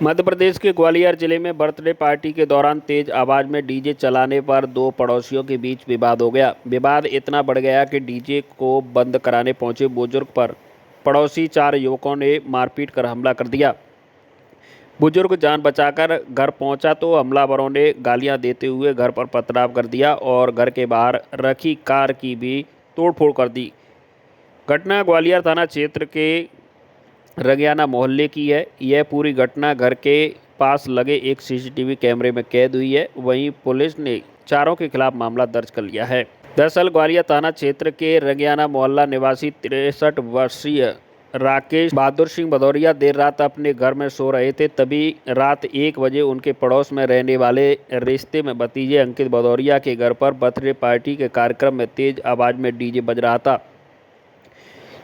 मध्य प्रदेश के ग्वालियर जिले में बर्थडे पार्टी के दौरान तेज आवाज में डीजे चलाने पर दो पड़ोसियों के बीच विवाद हो गया। विवाद इतना बढ़ गया कि डीजे को बंद कराने पहुंचे बुजुर्ग पर पड़ोसी चार युवकों ने मारपीट कर हमला कर दिया। बुजुर्ग जान बचाकर घर पहुंचा तो हमलावरों ने गालियां देते हुए घर पर पथराव कर दिया और घर के बाहर रखी कार की भी तोड़फोड़ कर दी। घटना ग्वालियर थाना क्षेत्र के रगियाना मोहल्ले की है। यह पूरी घटना घर के पास लगे एक सीसीटीवी कैमरे में कैद हुई है। वहीं पुलिस ने चारों के खिलाफ मामला दर्ज कर लिया है। दरअसल ग्वालियर थाना क्षेत्र के रगियाना मोहल्ला निवासी 63 वर्षीय राकेश बहादुर सिंह भदौरिया देर रात अपने घर में सो रहे थे। तभी रात 1 बजे उनके पड़ोस में रहने वाले रिश्ते में भतीजे अंकित भदौरिया के घर पर बर्थडे पार्टी के कार्यक्रम में तेज आवाज में डीजे बज रहा था।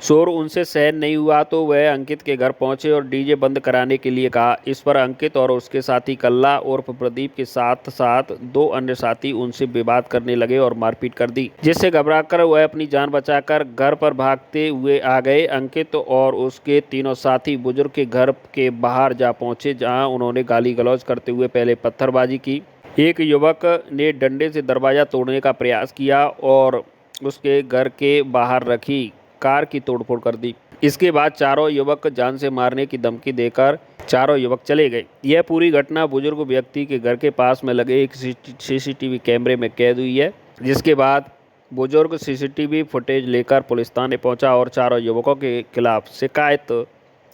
शोर उनसे सहन नहीं हुआ तो वह अंकित के घर पहुंचे और डीजे बंद कराने के लिए कहा। इस पर अंकित और उसके साथी कल्ला उर्फ प्रदीप के साथ साथ दो अन्य साथी उनसे विवाद करने लगे और मारपीट कर दी, जिससे घबराकर वह अपनी जान बचाकर घर पर भागते हुए आ गए। अंकित और उसके तीनों साथी बुजुर्ग के घर के बाहर जा पहुंचे, जहां उन्होंने गाली गलौज करते हुए पहले पत्थरबाजी की। एक युवक ने डंडे से दरवाजा तोड़ने का प्रयास किया और उसके घर के बाहर रखी कार की तोड़फोड़ कर दी। इसके बाद चारों युवक जान से मारने की धमकी देकर चारों युवक चले गए। यह पूरी घटना बुजुर्ग व्यक्ति के घर के पास में लगे एक सीसीटीवी कैमरे में कैद हुई है, जिसके बाद बुजुर्ग सीसीटीवी फुटेज लेकर पुलिस थाने पहुंचा और चारों युवकों के खिलाफ शिकायत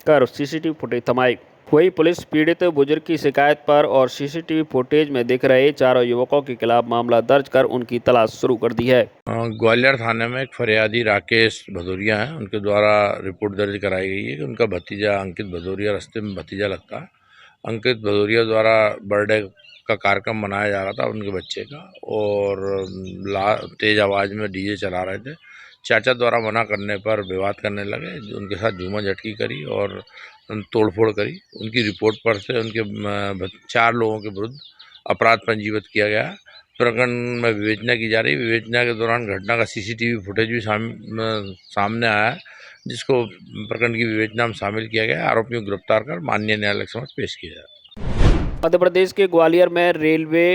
कर सीसीटीवी फुटेज थमाई। वही पुलिस पीड़ित बुजुर्ग की शिकायत पर और सीसीटीवी फुटेज में दिख रहे चारों युवकों के खिलाफ मामला दर्ज कर उनकी तलाश शुरू कर दी है। ग्वालियर थाने में एक फरियादी राकेश भदौरिया हैं, उनके द्वारा रिपोर्ट दर्ज कराई गई है कि उनका भतीजा अंकित भदौरिया, रास्ते में भतीजा लगता है, अंकित भदौरिया द्वारा बर्थडे का कार्यक्रम मनाया जा रहा था उनके बच्चे का, और तेज आवाज़ में डीजे चला रहे थे। चाचा द्वारा मना करने पर विवाद करने लगे, उनके साथ झूमा झटकी करी और तोड़फोड़ करी। उनकी रिपोर्ट पर से उनके 4 लोगों के विरुद्ध अपराध पंजीबद्ध किया गया। प्रकरण में विवेचना की जा रही है। विवेचना के दौरान घटना का सीसीटीवी फुटेज भी सामने आया है, जिसको प्रकरण की विवेचना में शामिल किया गया है। आरोपियों को गिरफ्तार कर माननीय न्यायालय के समक्ष पेश किया जाएगा। मध्य प्रदेश के ग्वालियर में रेलवे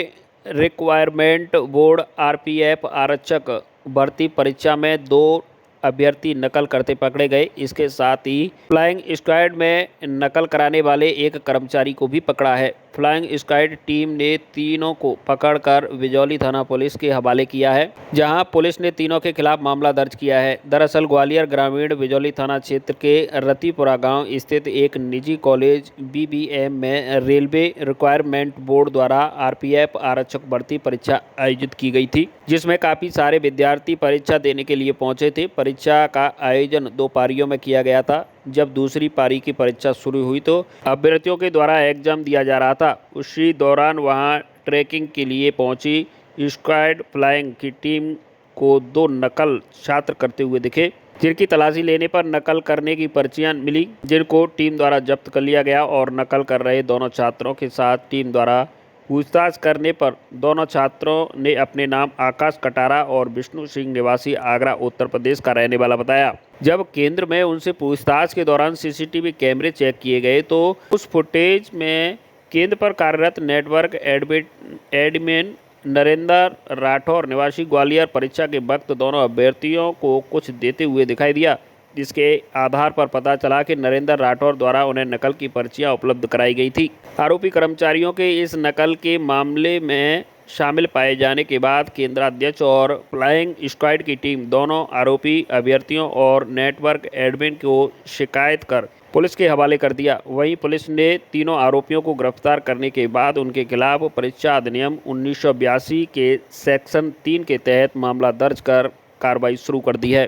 रिक्वायरमेंट बोर्ड आरपीएफ आरक्षक भर्ती परीक्षा में 2 अभ्यर्थी नकल करते पकड़े गए। इसके साथ ही फ्लाइंग स्क्वाड में नकल कराने वाले एक कर्मचारी को भी पकड़ा है। फ्लाइंग स्क्वाड टीम ने तीनों को पकड़कर बिजौली थाना पुलिस के हवाले किया है, जहां पुलिस ने तीनों के खिलाफ मामला दर्ज किया है। दरअसल ग्वालियर ग्रामीण बिजौली थाना क्षेत्र के रतीपुरा गांव स्थित एक निजी कॉलेज बीबीएम में रेलवे रिक्वायरमेंट बोर्ड द्वारा आरपीएफ आरक्षक भर्ती परीक्षा आयोजित की गई थी, जिसमें काफी सारे विद्यार्थी परीक्षा देने के लिए पहुंचे थे। परीक्षा का आयोजन 2 पारियों में किया गया था। जब दूसरी पारी की परीक्षा शुरू हुई तो अभ्यर्थियों के द्वारा एग्जाम दिया जा रहा था। उसी दौरान वहां ट्रैकिंग के लिए पहुंची स्क्वाड फ्लाइंग की टीम को 2 नकल छात्र करते हुए दिखे, जिनकी तलाशी लेने पर नकल करने की पर्चियां मिली, जिनको टीम द्वारा जब्त कर लिया गया और नकल कर रहे दोनों छात्रों के साथ टीम द्वारा पूछताछ करने पर दोनों छात्रों ने अपने नाम आकाश कटारा और विष्णु सिंह निवासी आगरा उत्तर प्रदेश का रहने वाला बताया। जब केंद्र में उनसे पूछताछ के दौरान सीसीटीवी कैमरे चेक किए गए तो उस फुटेज में केंद्र पर कार्यरत नेटवर्क एडमिन नरेंद्र राठौर निवासी ग्वालियर परीक्षा के वक्त दोनों अभ्यर्थियों को कुछ देते हुए दिखाई दिया, जिसके आधार पर पता चला कि नरेंद्र राठौर द्वारा उन्हें नकल की पर्चियां उपलब्ध कराई गई थी। आरोपी कर्मचारियों के इस नकल के मामले में शामिल पाए जाने के बाद केंद्राध्यक्ष और फ्लाइंग स्क्वाड की टीम दोनों आरोपी अभ्यर्थियों और नेटवर्क एडमिन को शिकायत कर पुलिस के हवाले कर दिया। वहीं पुलिस ने तीनों आरोपियों को गिरफ्तार करने के बाद उनके खिलाफ परीक्षा अधिनियम 1982 के सेक्शन 3 के तहत मामला दर्ज कर कार्रवाई शुरू कर दी है।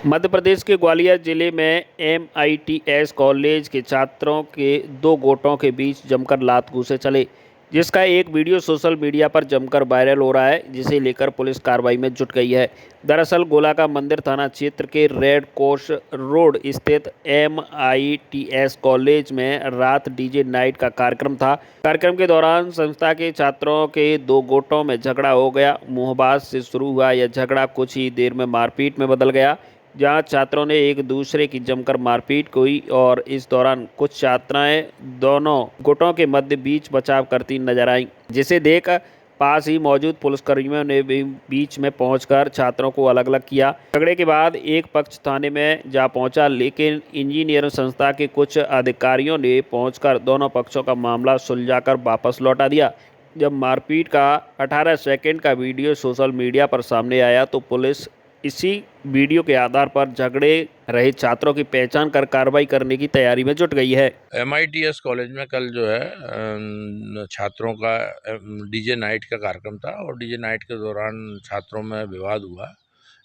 मध्य प्रदेश के ग्वालियर जिले में MITS कॉलेज के छात्रों के 2 गुटों के बीच जमकर लात घूंसे चले, जिसका एक वीडियो सोशल मीडिया पर जमकर वायरल हो रहा है, जिसे लेकर पुलिस कार्रवाई में जुट गई है। दरअसल गोला का मंदिर थाना क्षेत्र के रेड कोर्स रोड स्थित MITS कॉलेज में रात डीजे नाइट का कार्यक्रम था। कार्यक्रम के दौरान संस्था के छात्रों के 2 गुटों में झगड़ा हो गया। मुंहबाज से शुरू हुआ यह झगड़ा कुछ ही देर में मारपीट में बदल गया। जहां छात्रों ने एक दूसरे की जमकर मारपीट की और इस दौरान कुछ छात्राएं दोनों गुटों के मध्य बीच बचाव करती नजर आईं, जिसे देख पास ही मौजूद पुलिसकर्मियों ने भी बीच में पहुंचकर छात्रों को अलग अलग किया। झगड़े के बाद एक पक्ष थाने में जा पहुंचा, लेकिन इंजीनियरिंग संस्था के कुछ अधिकारियों ने पहुंचकर दोनों पक्षों का मामला सुलझाकर वापस लौटा दिया। जब मारपीट का 18 सेकंड का वीडियो सोशल मीडिया पर सामने आया तो पुलिस इसी वीडियो के आधार पर झगड़े रहे छात्रों की पहचान कर कार्रवाई करने की तैयारी में जुट गई है। MITS कॉलेज में कल जो है छात्रों का डीजे नाइट का कार्यक्रम था और डीजे नाइट के दौरान छात्रों में विवाद हुआ।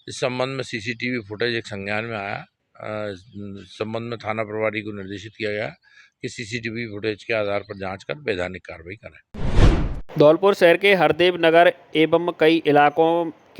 इस संबंध में CCTV फुटेज एक संज्ञान में आया। इस संबंध में थाना प्रभारी को निर्देशित किया गया कि CCTV फुटेज के आधार पर जांच कर वैधानिक कार्रवाई करें। धौलपुर शहर के हरदेव नगर एवं कई इलाकों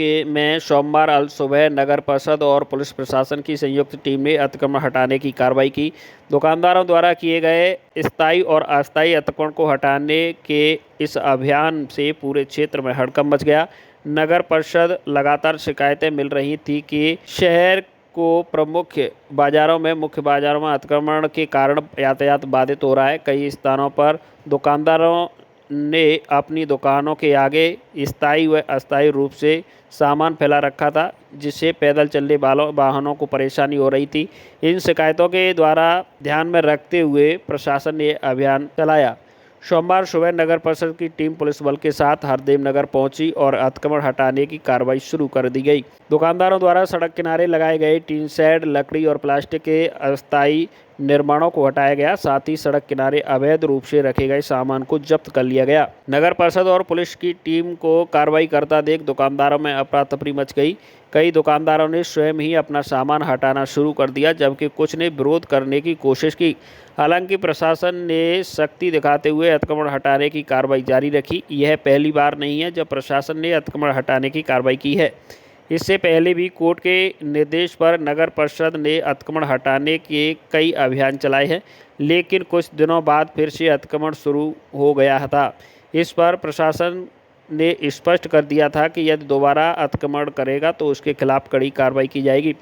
में सोमवार अल सुबह नगर परिषद और पुलिस प्रशासन की संयुक्त टीम ने अतिक्रमण हटाने की कार्रवाई की। दुकानदारों द्वारा किए गए स्थायी और अस्थायी अतिक्रमण को हटाने के इस अभियान से पूरे क्षेत्र में हड़कंप मच गया। नगर परिषद लगातार शिकायतें मिल रही थी कि शहर को प्रमुख बाजारों में अतिक्रमण के कारण यातायात बाधित हो रहा है। कई स्थानों पर दुकानदारों ने अपनी दुकानों के आगे स्थायी व अस्थायी रूप से सामान फैला रखा था, जिससे पैदल चलने वालों वाहनों को परेशानी हो रही थी। इन शिकायतों के द्वारा ध्यान में रखते हुए प्रशासन ने अभियान चलाया। सोमवार सुबह नगर परिषद की टीम पुलिस बल के साथ हरदेव नगर पहुंची और अतिक्रमण हटाने की कार्रवाई शुरू कर दी गई। दुकानदारों द्वारा सड़क किनारे लगाए गए टीन शेड, लकड़ी और प्लास्टिक के अस्थायी निर्माणों को हटाया गया। साथ ही सड़क किनारे अवैध रूप से रखे गए सामान को जब्त कर लिया गया। नगर परिषद और पुलिस की टीम को कार्रवाई करता देख दुकानदारों में अफरा तफरी मच गई। कई दुकानदारों ने स्वयं ही अपना सामान हटाना शुरू कर दिया, जबकि कुछ ने विरोध करने की कोशिश की। हालांकि प्रशासन ने सख्ती दिखाते हुए अतिक्रमण हटाने की कार्रवाई जारी रखी। यह पहली बार नहीं है जब प्रशासन ने अतिक्रमण हटाने की कार्रवाई की है। इससे पहले भी कोर्ट के निर्देश पर नगर परिषद ने अतिक्रमण हटाने के कई अभियान चलाए हैं, लेकिन कुछ दिनों बाद फिर से अतिक्रमण शुरू हो गया था। इस पर प्रशासन ने स्पष्ट कर दिया था कि यदि दोबारा अतिक्रमण करेगा तो उसके खिलाफ कड़ी कार्रवाई की जाएगी।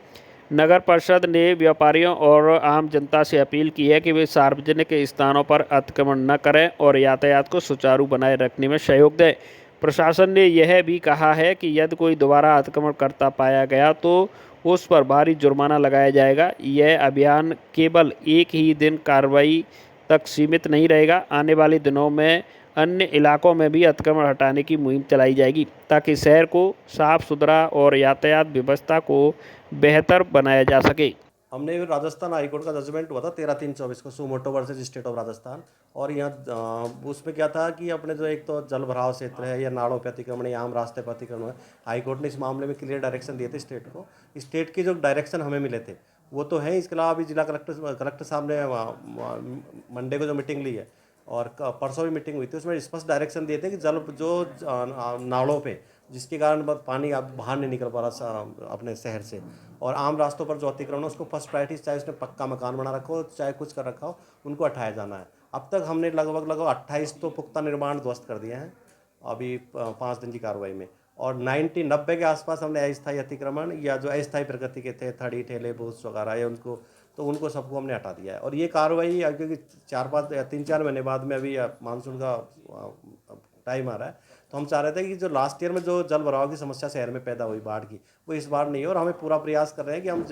नगर परिषद ने व्यापारियों और आम जनता से अपील की है कि वे सार्वजनिक स्थानों पर अतिक्रमण न करें और यातायात को सुचारू बनाए रखने में सहयोग दें। प्रशासन ने यह भी कहा है कि यदि कोई दोबारा अतिक्रमण करता पाया गया तो उस पर भारी जुर्माना लगाया जाएगा। यह अभियान केवल एक ही दिन कार्रवाई तक सीमित नहीं रहेगा। आने वाले दिनों में अन्य इलाकों में भी अतिक्रमण हटाने की मुहिम चलाई जाएगी, ताकि शहर को साफ सुथरा और यातायात व्यवस्था को बेहतर बनाया जा सके। हमने राजस्थान हाईकोर्ट का जजमेंट हुआ था 13/3/24 को, suo motu versus state of Rajasthan. और यहाँ उसमें क्या था कि अपने जो एक तो जल भराव क्षेत्र है या नाड़ों पर अतिक्रमण या आम रास्ते पर अतिक्रमण है, हाईकोर्ट ने इस मामले में क्लियर डायरेक्शन दिए थे स्टेट को। स्टेट के जो डायरेक्शन हमें मिले थे वो तो है। इसके अलावा अभी जिला कलेक्टर साहब ने मंडे को जो मीटिंग ली है और परसों भी मीटिंग हुई थी, उसमें स्पष्ट डायरेक्शन दिए थे कि जल जो नालों पे जिसके कारण पानी अब बाहर नहीं निकल पा रहा अपने शहर से, और आम रास्तों पर जो अतिक्रमण है उसको फर्स्ट प्रायोरिटी, चाहे उसने पक्का मकान बना रखा हो चाहे कुछ कर रखा हो, उनको हटाया जाना है। अब तक हमने लगभग 28 तो पुख्ता निर्माण ध्वस्त कर दिए हैं अभी 5 दिन की कार्रवाई में, और 90 के आसपास हमने अस्थायी अतिक्रमण या जो अस्थायी प्रगति के थे थड़ी ठेले बूथ वगैरह या उनको सबको हमने हटा दिया है। और ये कार्रवाई क्योंकि 3-4 महीने बाद में अभी मानसून का टाइम आ रहा है, तो हम चाह रहे थे कि जो लास्ट ईयर में जो जल भराव की समस्या शहर में पैदा हुई बाढ़ की, वो इस बार नहीं हो। और हमें पूरा प्रयास कर रहे हैं कि हम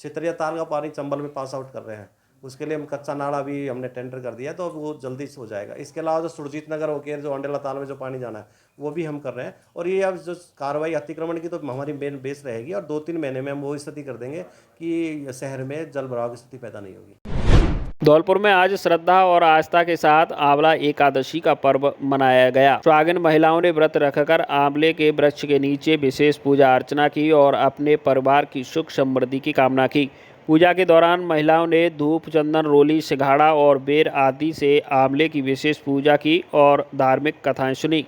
छितरिया ताल का पानी चंबल में पास आउट कर रहे हैं। उसके लिए हम कच्चा नाला भी हमने टेंडर कर दिया है, तो अब वो जल्दी से हो जाएगा। इसके अलावा जो सुरजीत नगर होकर जो अंडेला ताल में जो पानी जाना है वो भी हम कर रहे हैं। और ये अब जो कार्रवाई अतिक्रमण की तो हमारी मेन बेस रहेगी, और 2-3 महीने में हम वो स्थिति कर देंगे कि शहर में जल भराव की स्थिति पैदा नहीं होगी। धौलपुर में आज श्रद्धा और आस्था के साथ आंवला एकादशी का पर्व मनाया गया। सुहागिन महिलाओं ने व्रत रखकर आंवले के वृक्ष के नीचे विशेष पूजा अर्चना की और अपने परिवार की सुख समृद्धि की कामना की। पूजा के दौरान महिलाओं ने धूप, चंदन, रोली, सिंघाड़ा और बेर आदि से आंवले की विशेष पूजा की और धार्मिक कथाएं सुनी।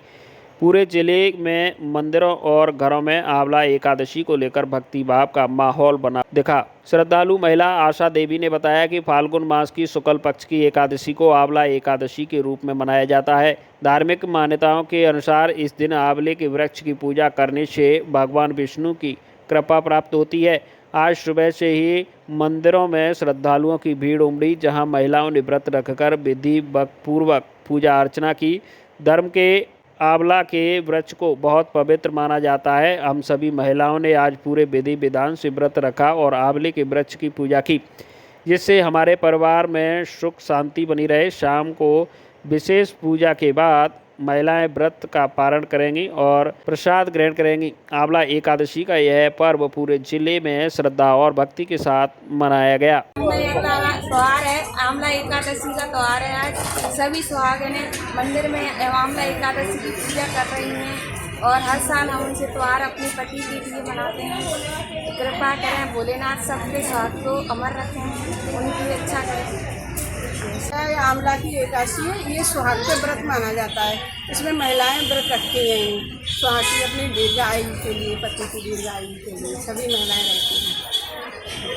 पूरे जिले में मंदिरों और घरों में आंवला एकादशी को लेकर भक्ति भाव का माहौल बना दिखा। श्रद्धालु महिला आशा देवी ने बताया कि फाल्गुन मास की शुक्ल पक्ष की एकादशी को आंवला एकादशी के रूप में मनाया जाता है। धार्मिक मान्यताओं के अनुसार इस दिन आंवले के वृक्ष की पूजा करने से भगवान विष्णु की कृपा प्राप्त होती है। आज सुबह से ही मंदिरों में श्रद्धालुओं की भीड़ उमड़ी, जहां महिलाओं ने व्रत रखकर विधि पूर्वक पूजा अर्चना की। धर्म के आंवला के वृक्ष को बहुत पवित्र माना जाता है। हम सभी महिलाओं ने आज पूरे विधि विधान से व्रत रखा और आंवले के वृक्ष की पूजा की, जिससे हमारे परिवार में सुख शांति बनी रहे। शाम को विशेष पूजा के बाद महिलाएं व्रत का पारण करेंगी और प्रसाद ग्रहण करेंगी। आंवला एकादशी का यह पर्व पूरे जिले में श्रद्धा और भक्ति के साथ मनाया गया। त्योहार है, आंवला एकादशी का त्योहार है। आज सभी सुहागिनें मंदिर में आंवला एकादशी की पूजा कर रही हैं और हर साल हम उनसे त्योहार अपने पति के लिए मनाते हैं। कृपा करें, भोलेनाथ सबके स्वास्थ्य को अमर रखें, उनकी अच्छा करें। आंवला की एकादशी है, ये सुहाग के व्रत माना जाता है। इसमें महिलाएं व्रत रखती हैं सुहाग की, अपनी दीर्घायु के लिए, पति की दीर्घायु के लिए सभी महिलाएं रहती हैं।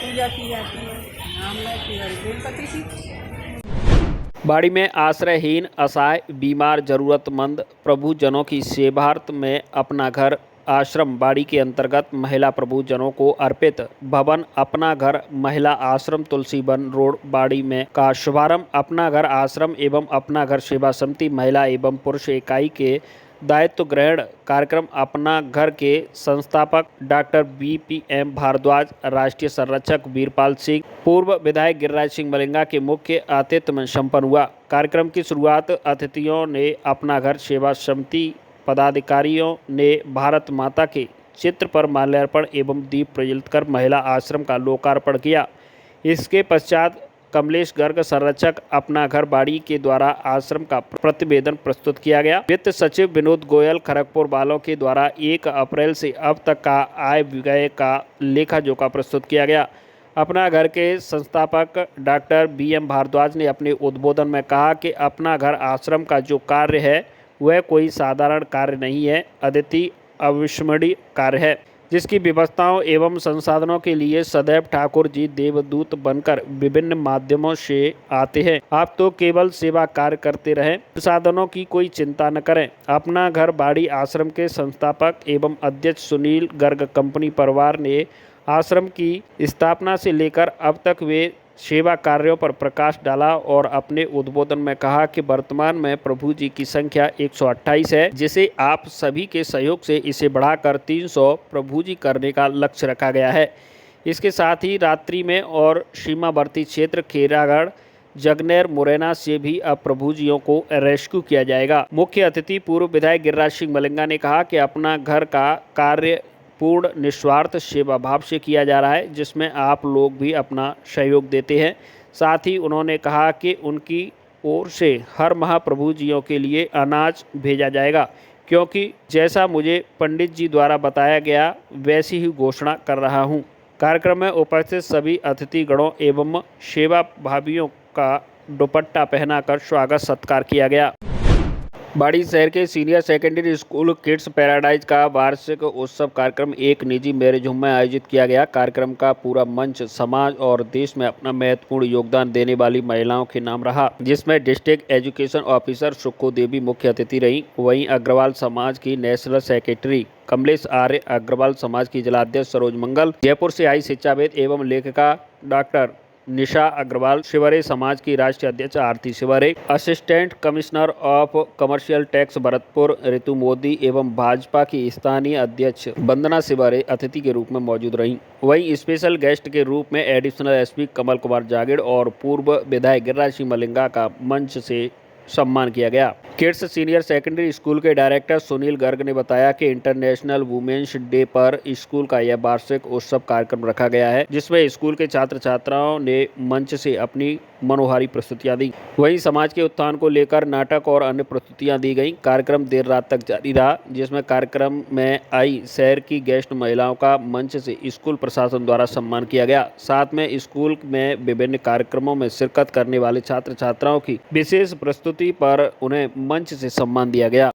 पूजा की जाती है आंवला की और बेलपति की। बाड़ी में आश्रयहीन, असहाय, बीमार, जरूरतमंद प्रभुजनों की सेवार्थ में अपना घर आश्रम बाड़ी के अंतर्गत महिला प्रभुजनों को अर्पित भवन अपना घर महिला आश्रम तुलसीवन रोड बाड़ी में का शुभारंभ अपना घर आश्रम एवं अपना घर सेवा समिति महिला एवं पुरुष इकाई के दायित्व ग्रहण कार्यक्रम अपना घर के संस्थापक डॉक्टर BPM भारद्वाज, राष्ट्रीय संरक्षक वीरपाल सिंह, पूर्व विधायक गिरिराज सिंह मलिंगा के मुख्य आतिथ्य में संपन्न हुआ। कार्यक्रम की शुरुआत अतिथियों ने अपना घर सेवा समिति पदाधिकारियों ने भारत माता के चित्र पर माल्यार्पण एवं दीप प्रज्वलित कर महिला आश्रम का लोकार्पण किया। इसके पश्चात कमलेश गर्ग, संरक्षक अपना घर बाड़ी के द्वारा आश्रम का प्रतिवेदन प्रस्तुत किया गया। वित्त सचिव विनोद गोयल, खड़गपुर वालों के द्वारा 1 अप्रैल से अब तक का आय व्यय का लेखा जोखा प्रस्तुत किया गया। अपना घर के संस्थापक डॉक्टर BM भारद्वाज ने अपने उद्बोधन में कहा कि अपना घर आश्रम का जो कार्य है वह कोई साधारण कार्य नहीं है, अद्वितीय अविस्मरणीय कार्य है, जिसकी व्यवस्थाओं एवं संसाधनों के लिए सदैव ठाकुर जी देवदूत बनकर विभिन्न माध्यमों से आते हैं। आप तो केवल सेवा कार्य करते रहें, संसाधनों की कोई चिंता न करें। अपना घर बाड़ी आश्रम के संस्थापक एवं अध्यक्ष सुनील गर्ग कंपनी परिवार ने आश्रम की स्थापना से लेकर अब तक वे सेवा कार्यों पर प्रकाश डाला और अपने उद्बोधन में कहा कि वर्तमान में प्रभु जी की संख्या 128 है, जिसे आप सभी के सहयोग से इसे बढ़ाकर 300 प्रभु जी करने का लक्ष्य रखा गया है। इसके साथ ही रात्रि में और सीमावर्ती क्षेत्र खेरागढ़, जगनेर, मुरैना से भी अब प्रभुजियों को रेस्क्यू किया जाएगा। मुख्य अतिथि पूर्व विधायक गिरिराज सिंह मलिंगा ने कहा कि अपना घर का कार्य पूर्ण निस्वार्थ सेवा भाव से किया जा रहा है, जिसमें आप लोग भी अपना सहयोग देते हैं। साथ ही उन्होंने कहा कि उनकी ओर से हर माह प्रभुजियों के लिए अनाज भेजा जाएगा, क्योंकि जैसा मुझे पंडित जी द्वारा बताया गया वैसी ही घोषणा कर रहा हूं। कार्यक्रम में उपस्थित सभी अतिथिगणों एवं सेवा भावियों का दुपट्टा पहनाकर स्वागत सत्कार किया गया। बाड़ी शहर के senior secondary school kids paradise का वार्षिक उत्सव कार्यक्रम एक निजी मैरिज होम में आयोजित किया गया। कार्यक्रम का पूरा मंच समाज और देश में अपना महत्वपूर्ण योगदान देने वाली महिलाओं के नाम रहा, जिसमें डिस्ट्रिक्ट एजुकेशन ऑफिसर सुक्खू देवी मुख्य अतिथि रही। वहीं अग्रवाल समाज की नेशनल सेक्रेटरी कमलेश आर्य, अग्रवाल समाज की जिलाध्यक्ष सरोज मंगल, जयपुर से आई शिक्षाविद एवं लेखिका डॉक्टर निशा अग्रवाल, शिवरे समाज की राष्ट्रीय अध्यक्ष Aarti Shivre, assistant commissioner of commercial tax Bharatpur Ritu Modi एवं भाजपा की स्थानीय अध्यक्ष वंदना शिवरे अतिथि के रूप में मौजूद रहीं। वहीं स्पेशल गेस्ट के रूप में एडिशनल SP कमल कुमार जागीड़ और पूर्व विधायक गिरिराज सिंह मलिंगा का मंच से सम्मान किया गया। किड्स सीनियर सेकेंडरी स्कूल के डायरेक्टर सुनील गर्ग ने बताया कि इंटरनेशनल वुमेन्स डे पर स्कूल का यह वार्षिक उत्सव कार्यक्रम रखा गया है, जिसमें स्कूल के छात्र छात्राओं ने मंच से अपनी मनोहारी प्रस्तुतियां दी। वहीं समाज के उत्थान को लेकर नाटक और अन्य प्रस्तुतियां दी गईं। कार्यक्रम देर रात तक जारी रहा, जिसमें कार्यक्रम में आई शहर की गेस्ट महिलाओं का मंच से स्कूल प्रशासन द्वारा सम्मान किया गया। साथ में स्कूल में विभिन्न कार्यक्रमों में शिरकत करने वाले छात्र छात्राओं की विशेष प्रस्तुति पर उन्हें मंच से सम्मान दिया गया।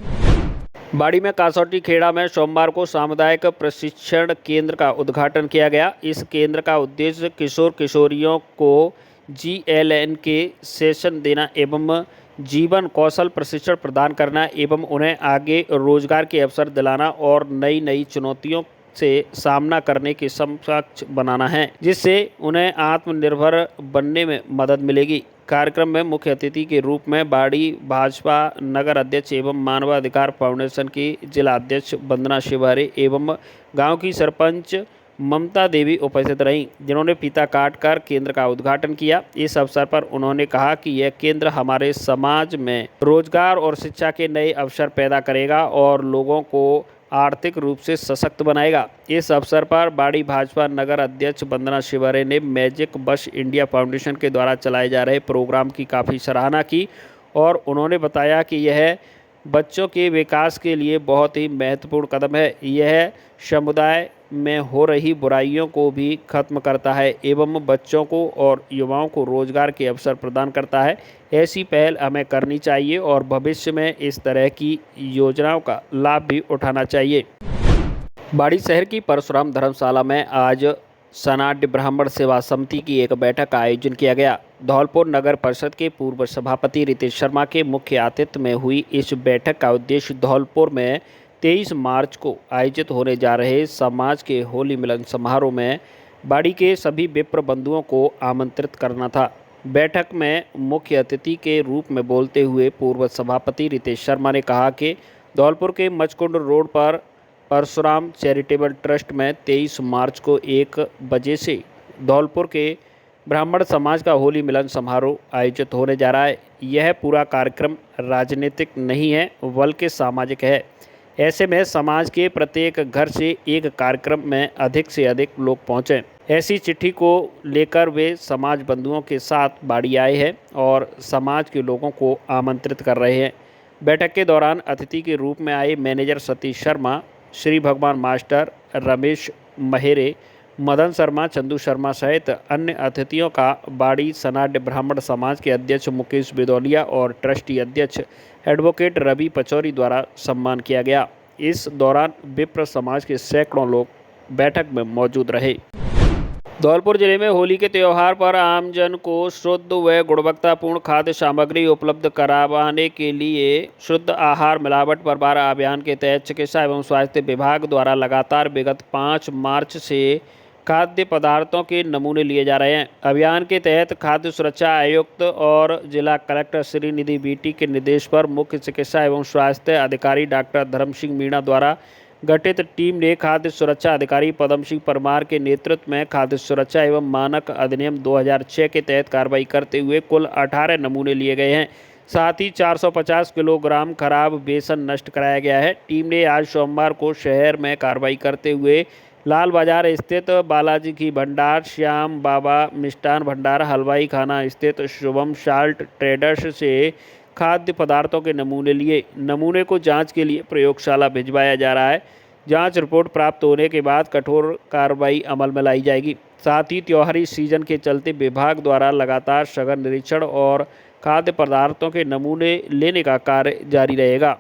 बाड़ी में कासौटी खेड़ा में सोमवार को सामुदायिक प्रशिक्षण केंद्र का उद्घाटन किया गया। इस केंद्र का उद्देश्य किशोर किशोरियों को GLN के सेशन देना एवं जीवन कौशल प्रशिक्षण प्रदान करना एवं उन्हें आगे रोजगार के अवसर दिलाना और नई नई चुनौतियों से सामना करने के समकक्ष बनाना है, जिससे उन्हें आत्मनिर्भर बनने में मदद मिलेगी। कार्यक्रम में मुख्य अतिथि के रूप में बाड़ी भाजपा नगर अध्यक्ष एवं मानवाधिकार फाउंडेशन की जिला अध्यक्ष वंदना शिवहरे एवं गांव की सरपंच ममता देवी उपस्थित रहीं, जिन्होंने फीता काटकर केंद्र का उद्घाटन किया। इस अवसर पर उन्होंने कहा कि यह केंद्र हमारे समाज में रोजगार और शिक्षा के नए अवसर पैदा करेगा और लोगों को आर्थिक रूप से सशक्त बनाएगा। इस अवसर पर बाड़ी भाजपा नगर अध्यक्ष वंदना शिवहरे ने मैजिक बस इंडिया फाउंडेशन के द्वारा चलाए जा रहे प्रोग्राम की काफ़ी सराहना की और उन्होंने बताया कि यह बच्चों के विकास के लिए बहुत ही महत्वपूर्ण कदम है। यह समुदाय में हो रही बुराइयों को भी खत्म करता है एवं बच्चों को और युवाओं को रोजगार के अवसर प्रदान करता है। ऐसी पहल हमें करनी चाहिए और भविष्य में इस तरह की योजनाओं का लाभ भी उठाना चाहिए। बाड़ी शहर की परशुराम धर्मशाला में आज सनाड्य ब्राह्मण सेवा समिति की एक बैठक का आयोजन किया गया। धौलपुर नगर परिषद के पूर्व सभापति रितेश शर्मा के मुख्य आतिथ्य में हुई इस बैठक का उद्देश्य धौलपुर में 23 मार्च को आयोजित होने जा रहे समाज के होली मिलन समारोह में बाड़ी के सभी विप्र बंधुओं को आमंत्रित करना था। बैठक में मुख्य अतिथि के रूप में बोलते हुए पूर्व सभापति रितेश शर्मा ने कहा कि धौलपुर के मचकुंड रोड पर परशुराम चैरिटेबल ट्रस्ट में 23 मार्च को 1 बजे से धौलपुर के ब्राह्मण समाज का होली मिलन समारोह आयोजित होने जा रहा है। यह पूरा कार्यक्रम राजनीतिक नहीं है बल्कि सामाजिक है। ऐसे में समाज के प्रत्येक घर से एक कार्यक्रम में अधिक से अधिक लोग पहुँचें, ऐसी चिट्ठी को लेकर वे समाज बंधुओं के साथ बाड़ी आए हैं और समाज के लोगों को आमंत्रित कर रहे हैं। बैठक के दौरान अतिथि के रूप में आए मैनेजर सतीश शर्मा, श्री भगवान मास्टर, रमेश महेरे, मदन शर्मा, चंदू शर्मा सहित अन्य अतिथियों का बाड़ी सनाड्य ब्राह्मण समाज के अध्यक्ष मुकेश बिदौलिया और ट्रस्टी अध्यक्ष एडवोकेट रवि पचौरी द्वारा सम्मान किया गया। इस दौरान विप्र समाज के सैकड़ों लोग बैठक में मौजूद रहे। धौलपुर जिले में होली के त्यौहार पर आमजन को शुद्ध व गुणवत्तापूर्ण खाद्य सामग्री उपलब्ध कराने के लिए शुद्ध आहार मिलावट पर बारह अभियान के तहत चिकित्सा एवं स्वास्थ्य विभाग द्वारा लगातार विगत 5 मार्च से खाद्य पदार्थों के नमूने लिए जा रहे हैं। अभियान के तहत खाद्य सुरक्षा आयुक्त और जिला कलेक्टर श्रीनिधि बीटी के निर्देश पर मुख्य चिकित्सा एवं स्वास्थ्य अधिकारी डॉक्टर धर्म सिंह मीणा द्वारा गठित टीम ने खाद्य सुरक्षा अधिकारी पदम सिंह परमार के नेतृत्व में खाद्य सुरक्षा एवं मानक अधिनियम 2006 के तहत कार्रवाई करते हुए कुल 18 नमूने लिए गए हैं। साथ ही 450 किलोग्राम खराब बेसन नष्ट कराया गया है। टीम ने आज सोमवार को शहर में कार्रवाई करते हुए लाल बाजार स्थित बालाजी की भंडार, श्याम बाबा मिष्ठान भंडार, हलवाई खाना स्थित शुभम साल्ट ट्रेडर्स से खाद्य पदार्थों के नमूने लिए। नमूने को जांच के लिए प्रयोगशाला भिजवाया जा रहा है। जांच रिपोर्ट प्राप्त होने के बाद कठोर कार्रवाई अमल में लाई जाएगी। साथ ही त्योहारी सीजन के चलते विभाग द्वारा लगातार सघन निरीक्षण और खाद्य पदार्थों के नमूने लेने का कार्य जारी रहेगा।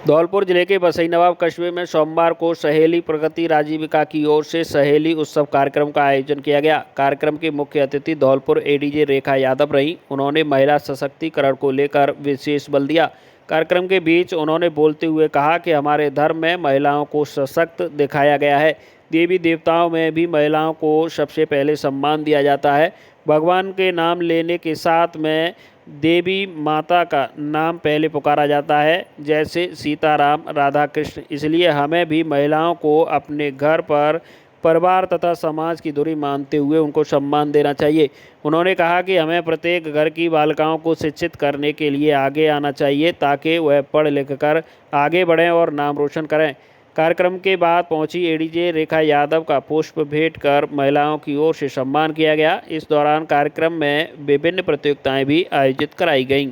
धौलपुर जिले के बसई नवाब कस्बे में सोमवार को सहेली प्रगति राजीविका की ओर से सहेली उत्सव कार्यक्रम का आयोजन किया गया। कार्यक्रम के मुख्य अतिथि धौलपुर एडीजे रेखा यादव रहीं। उन्होंने महिला सशक्तिकरण को लेकर विशेष बल दिया। कार्यक्रम के बीच उन्होंने बोलते हुए कहा कि हमारे धर्म में महिलाओं को सशक्त दिखाया गया है। देवी देवताओं में भी महिलाओं को सबसे पहले सम्मान दिया जाता है। भगवान के नाम लेने के साथ में देवी माता का नाम पहले पुकारा जाता है, जैसे सीताराम, राधा कृष्ण। इसलिए हमें भी महिलाओं को अपने घर पर परिवार तथा समाज की दूरी मानते हुए उनको सम्मान देना चाहिए। उन्होंने कहा कि हमें प्रत्येक घर की बालिकाओं को शिक्षित करने के लिए आगे आना चाहिए ताकि वह पढ़ लिख कर आगे बढ़ें और नाम रोशन करें। कार्यक्रम के बाद पहुंची एडीजे रेखा यादव का पुष्प भेंट कर महिलाओं की ओर से सम्मान किया गया। इस दौरान कार्यक्रम में विभिन्न प्रतियोगिताएं भी आयोजित कराई गईं।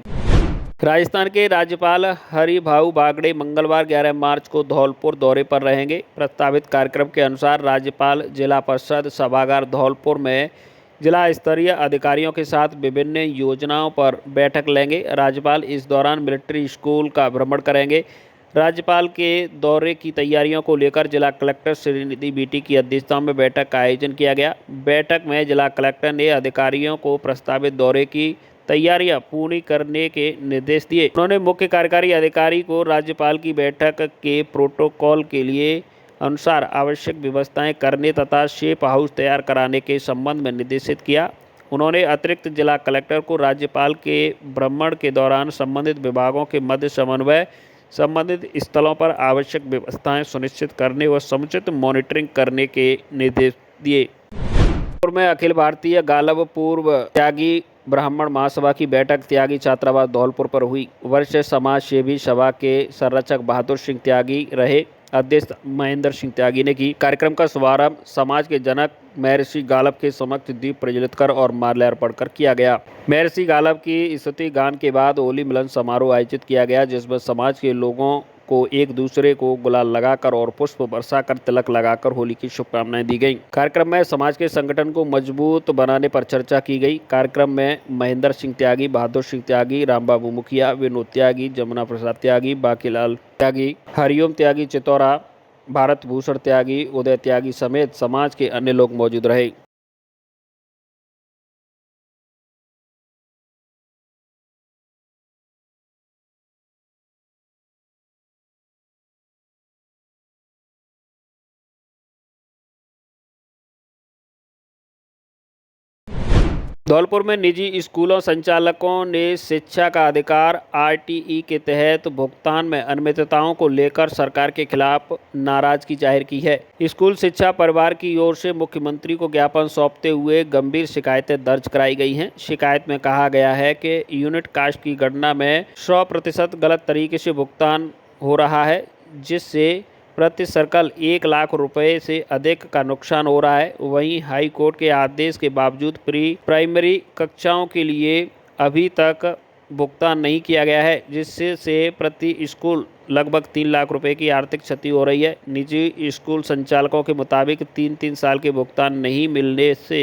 राजस्थान के राज्यपाल हरिभाऊ बागड़े मंगलवार 11 मार्च को धौलपुर दौरे पर रहेंगे। प्रस्तावित कार्यक्रम के अनुसार राज्यपाल जिला परिषद सभागार धौलपुर में जिला स्तरीय अधिकारियों के साथ विभिन्न योजनाओं पर बैठक लेंगे। राज्यपाल इस दौरान मिलिट्री स्कूल का भ्रमण करेंगे। राज्यपाल के दौरे की तैयारियों को लेकर जिला कलेक्टर श्रीनिधि बीटी की अध्यक्षता में बैठक का आयोजन किया गया। बैठक में जिला कलेक्टर ने अधिकारियों को प्रस्तावित दौरे की तैयारियां पूरी करने के निर्देश दिए। उन्होंने मुख्य कार्यकारी अधिकारी को राज्यपाल की बैठक के प्रोटोकॉल के लिए अनुसार आवश्यक व्यवस्थाएं करने तथा शेप हाउस तैयार कराने के संबंध में निर्देशित किया। उन्होंने अतिरिक्त जिला कलेक्टर को राज्यपाल के भ्रमण के दौरान संबंधित विभागों के मध्य समन्वय, संबंधित स्थलों पर आवश्यक व्यवस्थाएं सुनिश्चित करने व समुचित मॉनिटरिंग करने के निर्देश दिए। जयपुर में अखिल भारतीय गालब पूर्व त्यागी ब्राह्मण महासभा की बैठक त्यागी छात्रावास धौलपुर पर हुई। वरिष्ठ समाज सेवी सभा के संरक्षक बहादुर सिंह त्यागी रहे। अध्यक्ष महेंद्र सिंह त्यागी ने की। कार्यक्रम का शुभारंभ समाज के जनक महर्षि गालब के समक्ष दीप प्रज्वलित कर और माल्यार्पण कर किया गया। महर्षि गालब की स्तुति गान के बाद होली मिलन समारोह आयोजित किया गया, जिसमें समाज के लोगों को एक दूसरे को गुलाल लगाकर और पुष्प बरसाकर तिलक लगाकर होली की शुभकामनाएं दी गईं। कार्यक्रम में समाज के संगठन को मजबूत बनाने पर चर्चा की गई। कार्यक्रम में महेंद्र सिंह त्यागी, बहादुर सिंह त्यागी, रामबाबू मुखिया, विनोद त्यागी, जमुना प्रसाद त्यागी, बाकीलाल त्यागी, हरिओम त्यागी चितौरा, भारत भूषण त्यागी, उदय त्यागी समेत समाज के अन्य लोग मौजूद रहे। धौलपुर में निजी स्कूलों संचालकों ने शिक्षा का अधिकार आरटीई के तहत भुगतान में अनियमितताओं को लेकर सरकार के खिलाफ नाराजगी जाहिर की है। स्कूल शिक्षा परिवार की ओर से मुख्यमंत्री को ज्ञापन सौंपते हुए गंभीर शिकायतें दर्ज कराई गई हैं। शिकायत में कहा गया है कि यूनिट कास्ट की गणना में 100% गलत तरीके से भुगतान हो रहा है, जिससे प्रति सर्कल 1 लाख रुपए से अधिक का नुकसान हो रहा है। वहीं हाई कोर्ट के आदेश के बावजूद प्री प्राइमरी कक्षाओं के लिए अभी तक भुगतान नहीं किया गया है, जिससे प्रति स्कूल लगभग 3 लाख रुपए की आर्थिक क्षति हो रही है। निजी स्कूल संचालकों के मुताबिक 3-3 साल के भुगतान नहीं मिलने से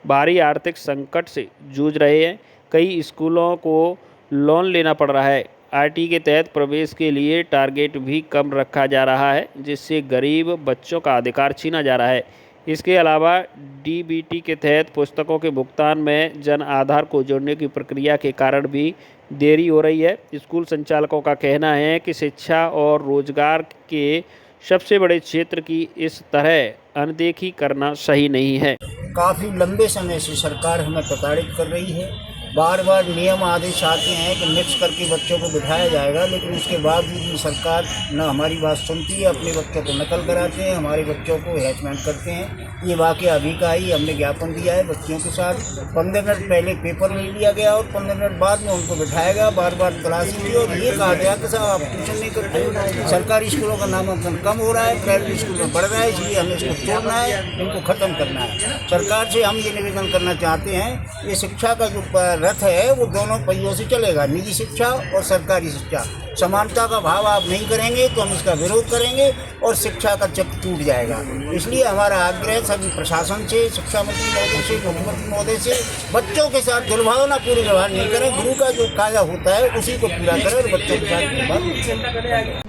भारी आर्थिक संकट से जूझ रहे हैं। कई स्कूलों को लोन लेना पड़ रहा है। आरटी के तहत प्रवेश के लिए टारगेट भी कम रखा जा रहा है, जिससे गरीब बच्चों का अधिकार छीना जा रहा है। इसके अलावा डीबीटी के तहत पुस्तकों के भुगतान में जन आधार को जोड़ने की प्रक्रिया के कारण भी देरी हो रही है। स्कूल संचालकों का कहना है कि शिक्षा और रोजगार के सबसे बड़े क्षेत्र की इस तरह अनदेखी करना सही नहीं है। काफ़ी लंबे समय से सरकार हमें प्रताड़ित कर रही है। बार बार नियम आदेश आते हैं कि मिक्स करके बच्चों को बिठाया जाएगा, लेकिन उसके बावजूद भी सरकार न हमारी बात सुनती है। अपने बच्चों को नकल कराते हैं, हमारे बच्चों को हैचमेंट करते हैं। ये वाक़या अभी का ही हमने ज्ञापन दिया है बच्चियों के साथ। 15 मिनट पहले पेपर ले लिया गया और 15 मिनट बाद में उनको बिठाया गया। बार बार तलाशी की और ये कहा गया कि साहब आप ट्यूशन नहीं करते। सरकारी स्कूलों का नामांकन कम हो रहा है, प्राइवेट स्कूल में बढ़ रहा है, इसलिए हमें इसको तोड़ना है, इनको ख़त्म करना है। सरकार से हम ये निवेदन करना चाहते हैं, ये शिक्षा का जो रथ है वो दोनों पहियों से चलेगा, निजी शिक्षा और सरकारी शिक्षा। समानता का भाव आप नहीं करेंगे तो हम इसका विरोध करेंगे और शिक्षा का चक्र टूट जाएगा। इसलिए हमारा आग्रह सभी प्रशासन से, शिक्षा मंत्री महोदय से, मुख्यमंत्री महोदय से, बच्चों के साथ दुर्भावनापूर्ण व्यवहार नहीं करें। गुरु का जो काया होता है उसी को पूरा करें और बच्चों के साथ व्यवहार।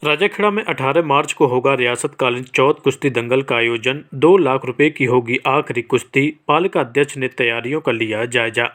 राजाखेड़ा में 18 मार्च को होगा रियासतकालीन चौथ कुश्ती दंगल का आयोजन। 2 लाख रुपए की होगी आखिरी कुश्ती। पालिका अध्यक्ष ने तैयारियों का लिया जायजा।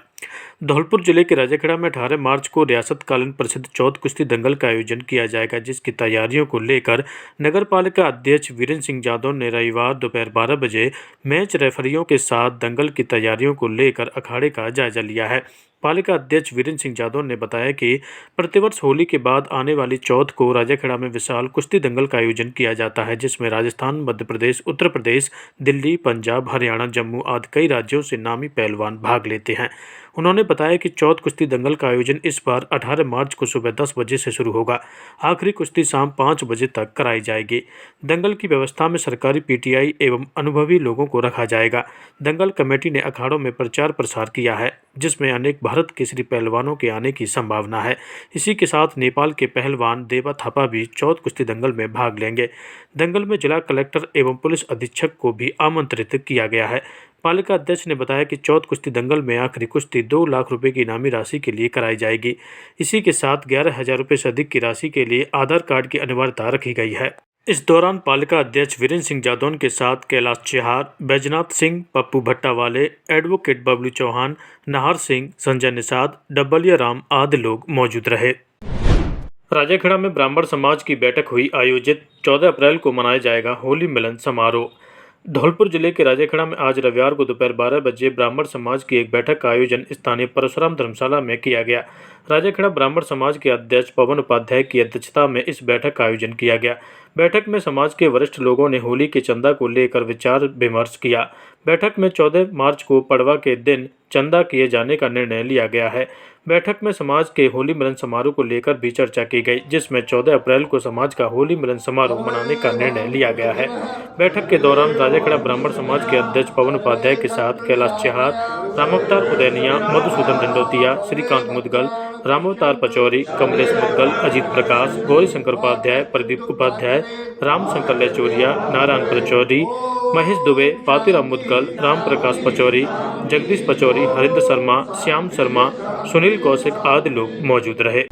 धौलपुर जिले के राजाखेड़ा में 18 मार्च को रियासतकालीन प्रसिद्ध चौथ कुश्ती दंगल का आयोजन किया जाएगा, जिसकी तैयारियों को लेकर नगर पालिका अध्यक्ष वीरेंद्र सिंह यादव ने रविवार दोपहर 12 बजे मैच रेफरियों के साथ दंगल की तैयारियों को लेकर अखाड़े का जायजा लिया है। पालिका अध्यक्ष वीरेंद्र सिंह यादव ने बताया कि प्रतिवर्ष होली के बाद आने वाली चौथ को राजाखेड़ा में विशाल कुश्ती दंगल का आयोजन किया जाता है, जिसमें राजस्थान, मध्य प्रदेश, उत्तर प्रदेश, दिल्ली, पंजाब, हरियाणा, जम्मू आदि कई राज्यों से नामी पहलवान भाग लेते हैं। उन्होंने बताया कि चौथ कुश्ती दंगल का आयोजन इस बार 18 मार्च को सुबह 10 बजे से शुरू होगा। आखिरी कुश्ती शाम 5 बजे तक कराई जाएगी। दंगल की व्यवस्था में सरकारी पीटीआई एवं अनुभवी लोगों को रखा जाएगा। दंगल कमेटी ने अखाड़ों में प्रचार प्रसार किया है, जिसमें अनेक भारत केसरी पहलवानों के आने की संभावना है। इसी के साथ नेपाल के पहलवान देवा थापा भी चौथ कुश्ती दंगल में भाग लेंगे। दंगल में जिला कलेक्टर एवं पुलिस अधीक्षक को भी आमंत्रित किया गया है। पालिका अध्यक्ष ने बताया कि चौथ कुश्ती दंगल में आखिरी कुश्ती 2 लाख रुपए की इनामी राशि के लिए कराई जाएगी। इसी के साथ 11,000 रुपये से अधिक की राशि के लिए आधार कार्ड की अनिवार्यता रखी गई है। इस दौरान पालिका अध्यक्ष वीरेंद्र सिंह जादौन के साथ कैलाश चेहार, बैजनाथ सिंह, पप्पू भट्टावाले, एडवोकेट बबलू चौहान, नाहर सिंह, संजय निषाद, डब्बलिया राम आदि लोग मौजूद रहे। राजाखेड़ा में ब्राह्मण समाज की बैठक हुई आयोजित। 14 अप्रैल को मनाया जाएगा होली मिलन समारोह। धौलपुर जिले के राजाखेड़ा में आज रविवार को दोपहर 12 बजे ब्राह्मण समाज की एक बैठक का आयोजन स्थानीय परशुराम धर्मशाला में किया गया। राजाखेड़ा ब्राह्मण समाज के अध्यक्ष पवन उपाध्याय की अध्यक्षता में इस बैठक का आयोजन किया गया। बैठक में समाज के वरिष्ठ लोगों ने होली के चंदा को लेकर विचार विमर्श किया। बैठक में 14 मार्च को पड़वा के दिन चंदा किए जाने का निर्णय लिया गया है। बैठक में समाज के होली मिलन समारोह को लेकर भी चर्चा की गई, जिसमें 14 अप्रैल को समाज का होली मिलन समारोह मनाने का निर्णय लिया गया है। बैठक के दौरान राजाखेड़ा ब्राह्मण समाज के अध्यक्ष पवन उपाध्याय के साथ कैलाश चहार, रामावतार उदयनिया, मधुसूदन दंडोतिया, श्रीकांत मुदगल, रामावतार पचौरी, कमलेश मुदगल, अजीत प्रकाश, गौरी शंकर उपाध्याय, प्रदीप उपाध्याय, रामशंकर लेचोरिया, नारायण पचौरी, महेश दुबे, पातीराम मुदगल, राम प्रकाश पचौरी, जगदीश पचौरी, हरिंद्र शर्मा, श्याम शर्मा, सुनील कौशिक आदि लोग मौजूद रहे।